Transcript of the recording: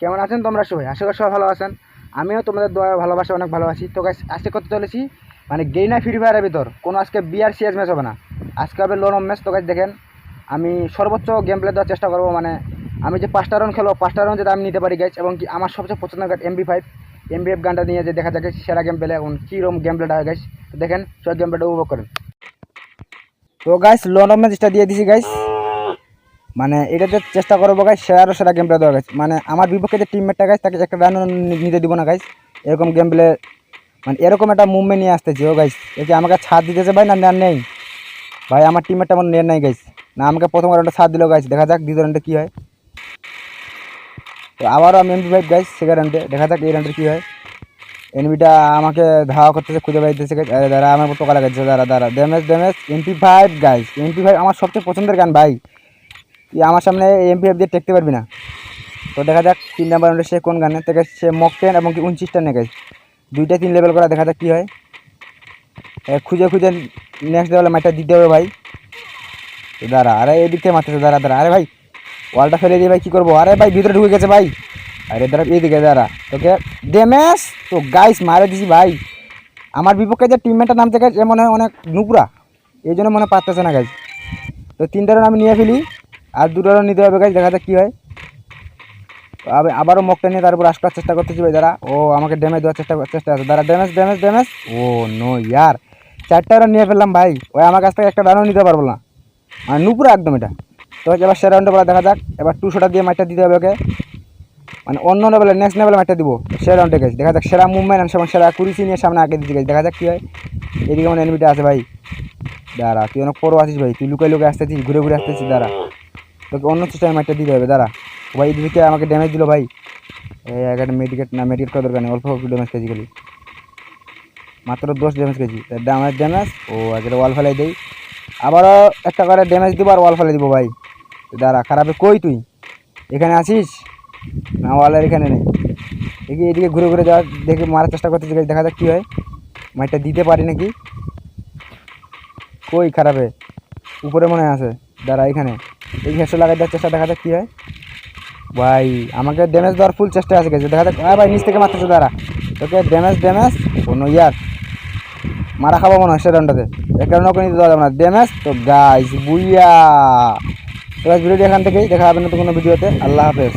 কেমন আছেন তোমরা সবাই? আশা করি সবাই ভালো আছেন। আমিও তোমাদের দয়া ভালোবাসা অনেক ভালো আছি। তো গাইস আজকে করতে চলেছি মানে গেইনা ফ্রি ফায়ারের ভিতর কোনো আজকে বিআর সিএস ম্যাচ হবে না, আজকে হবে লোন অফ ম্যাচ। তো গাইস দেখেন আমি সর্বোচ্চ গেম প্লে দেওয়ার চেষ্টা করবো, মানে আমি যে 5টা রাউন্ড খেলবো 5টা রাউন্ড যদি আমি নিতে পারি গাইস, এবং কি আমার সবচেয়ে পছন্দের গান এমবি5 গানটা নিয়ে যে দেখা যাচ্ছে সেরা গেম প্লে এখন কীরকম গেম প্লেটা হয় গাইস। তো দেখেন সব গেম প্লেটা উপভোগ করেন। তো গাইস লোন অফ ম্যাচটা দিয়ে দিছি গাইস, মানে এটাতে চেষ্টা করবো গাইস সেরা গেম প্লে দেওয়া গাইস। মানে আমার বিপক্ষে যে টিমমেটটা গাইস তাকে একটা রান নিতে দিব না গাইস, এরকম গেম প্লে মানে এরকম একটা মুভমেন্ট নিয়ে আসতেছি। ও গাইস একে আমাকে ছাড় দিতেছে ভাই, না নেন নেই ভাই, আমার টিমমেটটা আমার নেন নাই গাইস, না আমাকে প্রথম রাউন্ডে ছাড় দিল গাইস। দেখা যাক দ্বিতীয় রাউন্ডে কী হয়। তো আবারও আমি এমবি5 গাইস সেকেন্ড রাউন্ডে, দেখা যাক এই রাউন্ডে কী হয়। এনিমিটা আমাকে ধাওয়া করতেছে, খুঁজে পাইতেছে গাইস। আরে দাঁড়া আমার টোকা লাগাচ্ছে, দাঁড়া ড্যামেজ এমপি5 গাইস, এমপি5 আমার সবচেয়ে পছন্দের গান ভাই, তুই আমার সামনে এমপি5 দিয়ে টেকতে পারবি না। তো দেখা যাক 3 নাম্বার রাউন্ডে সে কোন গানে থেকে সে মক 10 এবং কি 29টা নিয়ে গাইস, 2টা 3 লেভেল করা। দেখা যাক কী হয়। খুঁজে নেক্সট লেভেলে ম্যাচটা দিতে হবে ভাই। দাঁড়া, আরে এদিক থেকে মারতেছে, দাঁড়া আরে ভাই ওয়ালটা ফেলে দিয়ে ভাই কী করবো। আরে ভাই ভিতরে ঢুকে গেছে ভাই, আরে দাঁড়া এইদিকে দাঁড়া, তোকে ড্যামেজ তো গাইস মারে দিছি ভাই। আমার বিপক্ষে যে টিমমেটটা নামতে গাইস এ মনে হয় অনেক নুপুরা, এই জন্য মনে পারতেছে না গাইস। তো 3টা রান আমি নিয়ে ফেলি, আর 2টা রান নিতে হবে গাইস, দেখা যাক কী হয়। আবারও মকটা নিয়ে তারপর আসার চেষ্টা করতেছি ভাই। দাঁড়া, ও আমাকে ড্যামেজ দেওয়ার চেষ্টা আছে, দাঁড়া ড্যামেজ ও নো ইয়ার, 4টা রান নিয়ে ফেললাম ভাই। ওই আমার কাছ থেকে একটা রানও নিতে পারবো না, মানে নুপুরা একদম এটা। তো এবার সে রাউন্ডে বলা দেখা যাক, এবার 200টা দিয়ে ম্যাচটা দিতে হবে ওকে, মানে অন্য লেভেলে নেক্সট লেভেলে ম্যাচটা দিব সে রাউন্ডে গেছে। দেখা যাক সেরা মুভমেন্ট এবং সেরা কুড়িসি নিয়ে সামনে আগে দিতে গেছে, দেখা যাক কী হয়। এদিকে মানে এনিমিটা আছে ভাই, দাঁড়া তুই অনেক পরও আছিস ভাই, তুই লুকাই আসতেছিস, ঘুরে আসতেছিস। দাঁড়া তোকে অন্য সিস্টেমে ম্যাচটা দিতে হবে। দাঁড়া ভাই এদিকে আমাকে ড্যামেজ দিল ভাই, একটা মেডিকেট করার দরকার নেই, অল্প ড্যামেজ খেয়েছি খালি, মাত্র 10 ড্যামেজ খেয়েছি। ড্যামেজ ও আগে ওয়াল ফেলাই দেই, আবারও একটা করে ড্যামেজ দিব আর ওয়াল ফেলে দিব ভাই। দাঁড়া খারাপে কই তুই এখানে আসিস না, ওয়ালের এখানে নেই, এদিকে ঘুরে যাওয়ার দেখে মারার চেষ্টা করতেছি, দেখা যাক কী হয়। মাইটটা দিতে পারি নাকি, কই খারাপে উপরে মনে আছে, দাঁড়া এখানে এই হেডশট লাগাই দেওয়ার চেষ্টা, দেখা যাক কী হয় ভাই। আমাকে ড্যামেজ দেওয়ার ফুল চেষ্টা আছে গেছে, দেখা যাক। ভাই নিচ থেকে মারতেছে, দাঁড়া তোকে ড্যামেজ কোনো ইয়ার মারা খাবো মনে হয় সে রাউন্ডটাতে, এক রাউন্ড ওকে নিতে দেওয়া যাবে না ড্যামেজ। তো গাইস বুইয়া, তো ভিডিওটি এখান থেকেই দেখা হবে না তো কোনো ভিডিওতে। আল্লাহ হাফেজ।